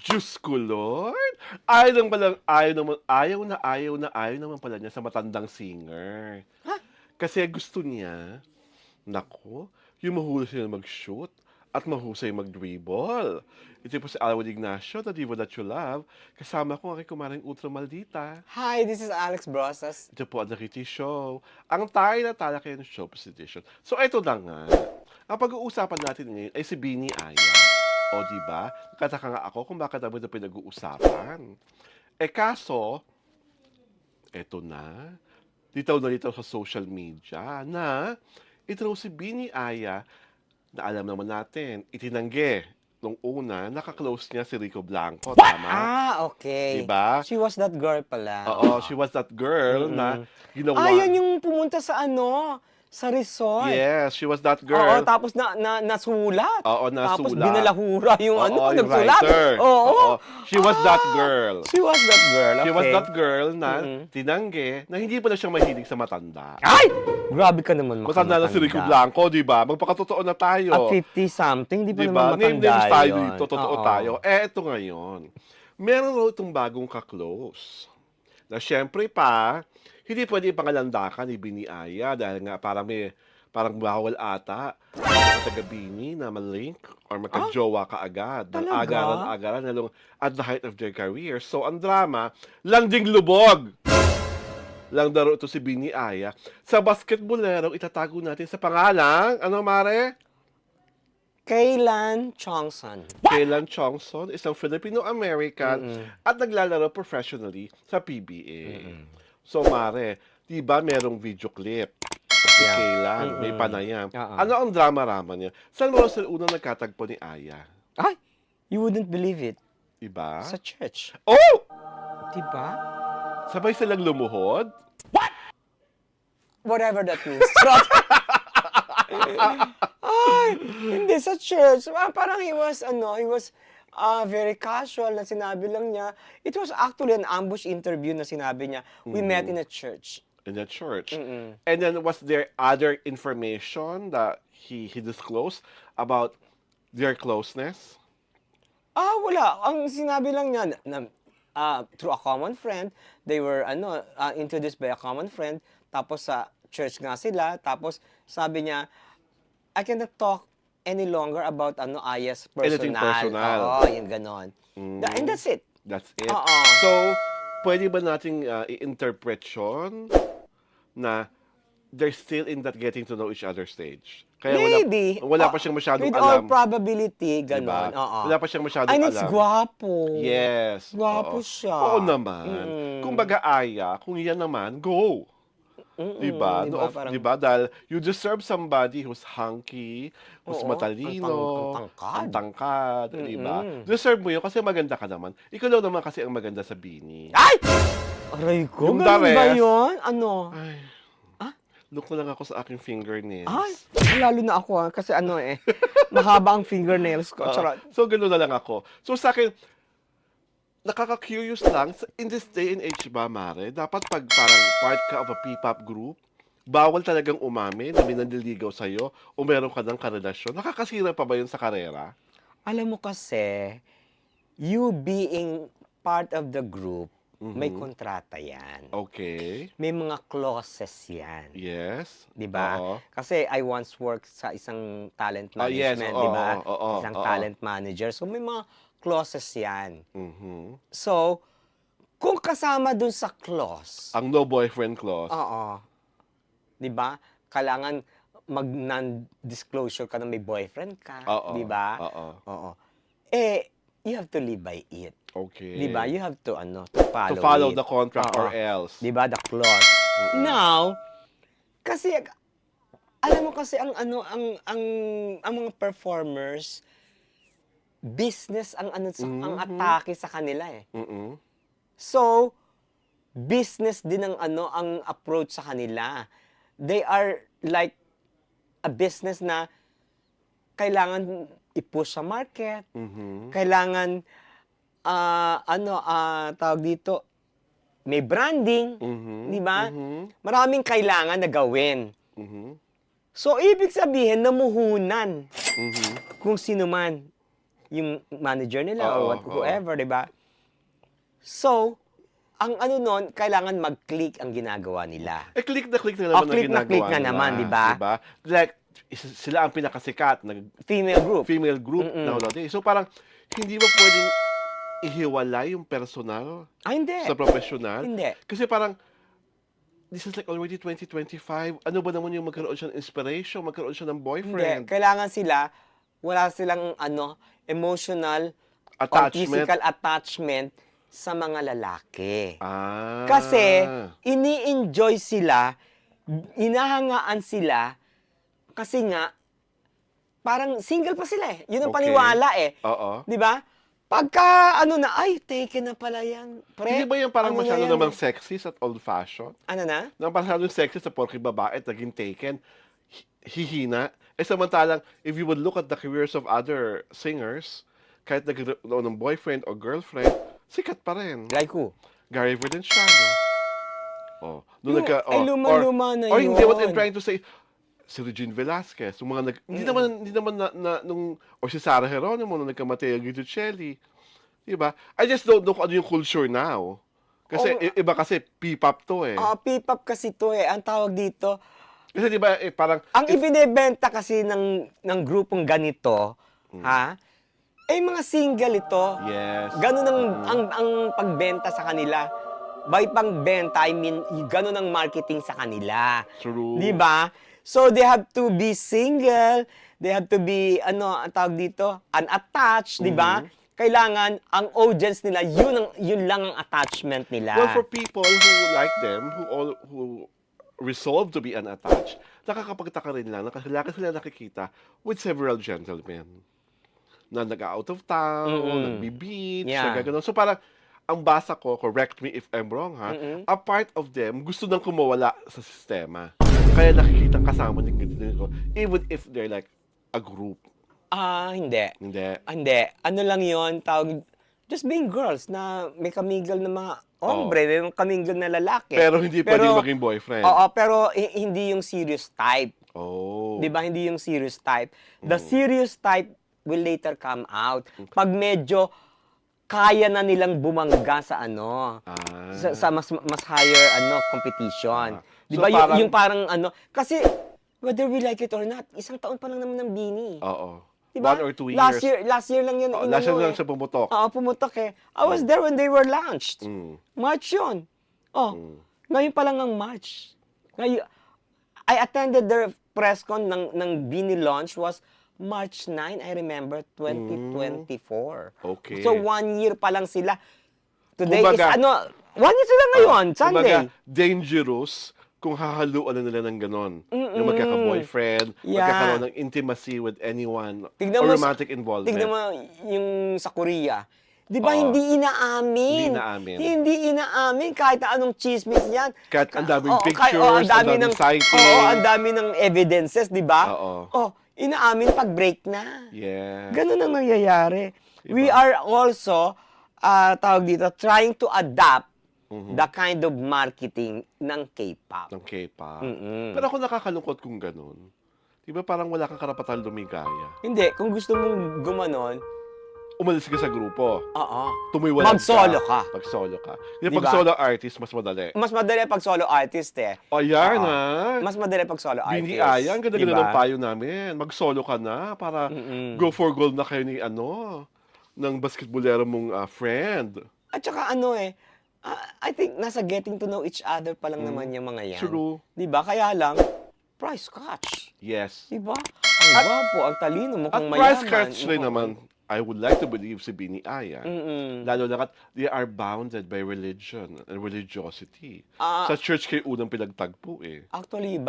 Diyos ko, Lord! Ayaw naman pala niya sa matandang singer. Ha? Kasi gusto niya, nako, yung mahusay na mag-shoot at mahusay mag-dribble. Ito po si Alwin Ignacio, the diva that you love. Kasama ko ang aking kumaring Ultra Maldita. Hi, this is Alex Brosas. Ito po ang The Kitty Show. Ang tayo na talakayan ng show presentation. So, ito na nga. Ang pag-uusapan natin ngayon ay si Bini Aya. O, di ba? Nakataka nga ako kung bakit namin ito pinag-uusapan. Kaso, eto na. Litaw na litaw sa social media na ito raw si Bini Aya na alam naman natin, itinanggi nung una, nakaklose niya si Rico Blanco, tama? Okay. Diba? She was that girl pala. Oo, she was that girl na ginawa. Yan yung pumunta sa sa resort. Yes, she was that Oo, girl. tapos nasulat. Oo, Tapos nasulat. binalahura yung Oo, yung nagsulat. writer. Oo. She was that girl. She was that girl, okay. She was that girl na tinanggi na hindi pala siya mahilig sa matanda. Ay! Grabe ka naman Matanda na si Rico Blanco, di ba? Magpakatotoo na tayo. At 50-something, di pa Di naman ba? matanda Names tayo yun. dito, totoo Oo. tayo. Ito ngayon. Meron raw itong bagong ka-close. Na syempre pa, hindi pwede ipangalandakan ni Bini Aya dahil nga parang bawal ata mga taga-Bini na malink or magka-jowa ka agad. Ng Talaga? agaran-agaran lalong at the height of their career. So, ang drama, langding lubog! Lang daro ito si Bini Aya. Sa basketbolero, itatago natin sa pangalang, ano mare? Kaylan Chongson. Kaylan Chongson, isang Filipino-American at naglalaro professionally sa PBA. So, mare, di ba merong video clip? Si Yeah. Kaylan, may panayam. Oo. Ano ang drama-rama niya? Saan mo sa unang nagkatagpo ni Aya? Ay! You wouldn't believe it. Diba? Sa church. Oh! Diba? Sabay silang lumuhod? Whatever that means. Ay, hindi sa church. Parang he was very casual na sinabi lang niya. It was actually an ambush interview na sinabi niya, we met in a church. In the church. And then was there other information that he disclosed about their closeness? Wala. Ang sinabi lang niya, through a common friend, they were introduced by a common friend, tapos sa church nga sila, tapos sabi niya, I cannot talk any longer about Aya's personal. Anything personal. Oo, yung ganon. And that's it. That's it. Oo. So, pwede ba nating i-interpret yun na they're still in that getting to know each other stage? Kaya Maybe. wala pa siyang masyadong with alam. all probability, ganon. Diba? Oo. Wala pa siyang masyadong And alam. it's gwapo. Yes. Gwapo Oo. siya. Oo naman. Kung baga Aya, kung yan naman, go. Diba? diba? Diba? Dahil you deserve somebody who's hunky, who's Oo, matalino, ang tangkad. ang tangkad, diba? Deserve mo yun kasi maganda ka naman. Ikaw lang naman kasi ang maganda sa Bini. Ay! Aray ko, Yung ganun the ba rest. yun? Ano? Ay, look na lang ako sa aking fingernails. Ay, lalo na ako kasi mahaba ang fingernails ko. Charot. So, gano'n na lang ako. So, sa akin, nakaka-curious lang, in this day and age ba, Mare, dapat pag parang part ka of a P-pop group, bawal talagang umamin na may nanliligaw sa'yo o meron ka ng karelasyon. Nakakasira pa ba yun sa karera? Alam mo kasi, you being part of the group, may kontrata yan. Okay. May mga clauses yan. Yes. Di ba? Oo. Kasi I once worked sa isang talent Yes, management, oo, di ba? oo, Isang oo. talent manager. So may mga clauses yan. Mhm. So, kung kasama dun sa clause, Ang no boyfriend clause. oo. 'Di ba? Kailangan mag non-disclosure ka na may boyfriend ka, Oo. 'di ba? Oo. Oo. You have to live by it. Okay. 'Di ba? You have to To follow it. the contract Oo. or else. 'Di ba? The clause. Now, kasi alam mo kasi ang mga performers business ang ang atake sa kanila eh. Mm-mm. So, business din ang approach sa kanila. They are like a business na kailangan i-push sa market. Kailangan tawag dito, may branding, di ba? Maraming kailangan na gawin. So, ibig sabihin, namuhunan kung sino man yung manager nila or Oo. whoever, di ba? So, ang ano nun, kailangan mag-click ang ginagawa nila. Click na click na Oh, naman ang click na click ginagawa nga nila, naman, di ba? 'di ba? Like, sila ang pinakasikat na Female group. female group na holiday. So parang hindi mo puwedeng ihiwalay yung personal Hindi. sa professional. Hindi. Kasi parang, this is like already 2025. Ano ba naman yung magkaroon siya ng inspiration, magkaroon siya ng Hindi. boyfriend, Kailangan sila, wala silang emotional or attachment. physical attachment sa mga lalaki. Ah. Kasi, ini-enjoy sila, hinahangaan sila, kasi nga, parang single pa sila eh. Yun ang Okay. paniwala eh. Oo. Di ba? Pagka, ano na, ay, taken na pala yan. Pre, Hindi ba yung parang ano na masyado yan namang eh? sexist at old-fashioned? Ano na? Na masyadong sexist sa porke babae at naging taken, hihina. Samantalang, if you would look at the careers of other singers, kahit nagkaroon ng boyfriend or girlfriend, sikat pa rin. Like who? Gary Verdenciano. Oh, doon Ay, luma-luma na or yun. hindi, what I'm trying to say, si Regine Velasquez, yung mga hindi naman nung, or si Sarah Geronimo nung nagkamatay ang Guiducelli. Diba? I just don't know kung ano yung culture now. Kasi iba kasi P-pop to eh. P-pop kasi to eh. Ang tawag dito, Kasi diba parang ang ibinebenta kasi ng grupong ganito, ha? Eh, mga single ito. yes. Ganun ang pagbenta sa kanila. By pagbenta, I mean, ganun ang marketing sa kanila. True. Di ba? So, they have to be single. They have to be, ang tawag dito, unattached, di ba? Kailangan, ang audience nila, yun lang ang attachment nila. Well, for people who like them, who resolve to be unattached, nakakapagtaka rin lang na lagi sila nakikita with several gentlemen na nag-out of town, nagbi-beach, Yeah. nagaganon. So parang, ang basa ko, correct me if I'm wrong ha, a part of them gusto nang kumawala sa sistema. Kaya nakikita kasama ng ganito, even if they're like a group. Hindi. Hindi. Hindi. Ano lang yon tawag, just being girls na may kamigel na mga hombre, may kamigel na lalaki. Pero hindi pwedeng maging boyfriend. Oo, pero hindi yung serious type. Oh. Di ba? Hindi yung serious type. The serious type will later come out. Pag medyo kaya na nilang bumangga sa sa mas higher competition. Di So ba? parang- Yung parang kasi whether we like it or not, isang taon pa lang naman ng Bini. Oo. Di ba? 1 or 2 years. Last year lang yun. Last year lang siya pumutok. Oo, pumutok eh. I was there when they were launched. March yun. Ngayon pa lang ang March. I attended their press con ng Bini launch was March 9, I remember, 2024. Okay. So 1 year pa lang sila. Today Kumbaga- is 1 year sila ngayon, Sunday. Kumbaga, dangerous kung hahaluan na nila ng ganon. Yung magkaka-boyfriend, Yeah. magkakaroon ng intimacy with anyone, Tignan or mo romantic involvement. Tignan mo yung sa Korea. Di ba Oo. hindi inaamin? Hindi inaamin. Hindi inaamin kahit na anong chismis yan. Kahit ang daming Oo, pictures, ang daming sighting. Oo, ang dami ng evidences, di ba? Oo. Inaamin pag break na. Yes. Ganun ang nangyayari. Diba? We are also, tawag dito, trying to adapt the kind of marketing ng K-pop. Ng K-pop. Pero ako nakakalungkot kung ganon. Di ba parang wala kang karapatan lumigaya? Hindi, kung gusto mong gumanon, Umalis ka sa grupo. oo. Tumiwalag Mag-solo ka. Mag-solo ka. Yung Diba? pag-solo artist, mas madali. Mas madali pag solo artist eh. O yan Oo. ha. Mas madali pag solo artist. Bini Aya, ang ganda-ganda Diba? ng payo namin. Mag-solo ka na para go for gold na kayo ni ng basketballero mong friend. At saka I think nasa getting to know each other pa lang naman yung mga yan. True. Diba? Kaya lang, price catch. Yes. Diba? Ang gwapo, ang talino, At mukhang mayaman. price catch rin naman, I would like to believe si Bini Aya. Lalo na they are bounded by religion and religiosity. Sa church kayo unang pinagtagpo eh. Actually,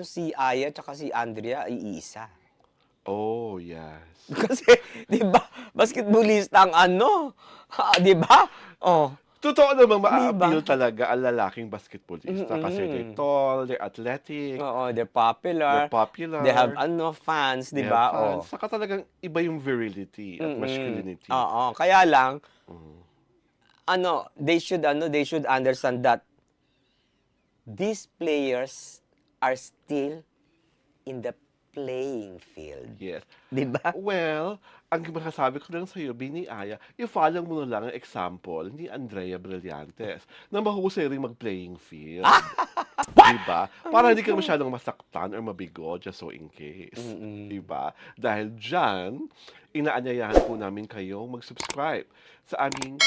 si Aya at si Andrea, iisa. Oh, yes. Kasi, di ba, basketballista ang di ba? Oh. Totoo namang Diba? ma-appeal talaga ang lalaking basketballista kasi they're tall, they're athletic, Oo, they're popular. they're popular. They have fans, di they ba? have fans. Oh. Saka talagang iba yung virility at masculinity. Oo, kaya lang, they should understand that these players are still in the playing field. Yes. Di ba? Well, ang masasabi ko lang sa'yo, Bini Aya, i-follow mo na lang ang example ni Andrea Brillantes na mahusay rin mag-playing field. Diba? Para hindi ka masyadong masaktan or mabigo, just so in case. Diba? Dahil dyan, inaanyayahan po namin kayong mag-subscribe sa aming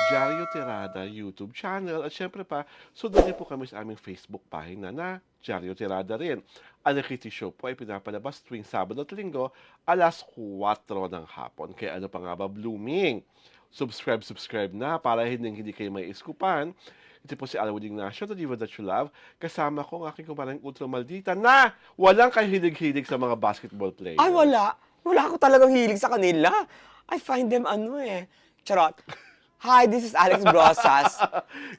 Diaryo Tirada YouTube channel. At syempre pa, sundan niyo po kami sa aming Facebook pagina na Diaryo Tirada rin. Ang Kitty Show po ay pinapalabas tuwing Sabado at Linggo alas 4 ng hapon. Kaya ano pa nga ba, blooming? Subscribe na para hindi kayo may iskupan. Ito po si Alwin Ignacio, the diva that you love. Kasama ko ang aking kumparing Ultra Maldita na walang kahilig-hilig sa mga basketball players. Ay, wala. Wala ako talagang hilig sa kanila. I find them charot. Hi, this is Alex Brosas.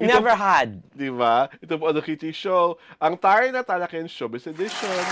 Never had. Diba? Ito po ang The Kitty Show. Ang tayo na Talaken Showbiz Edition.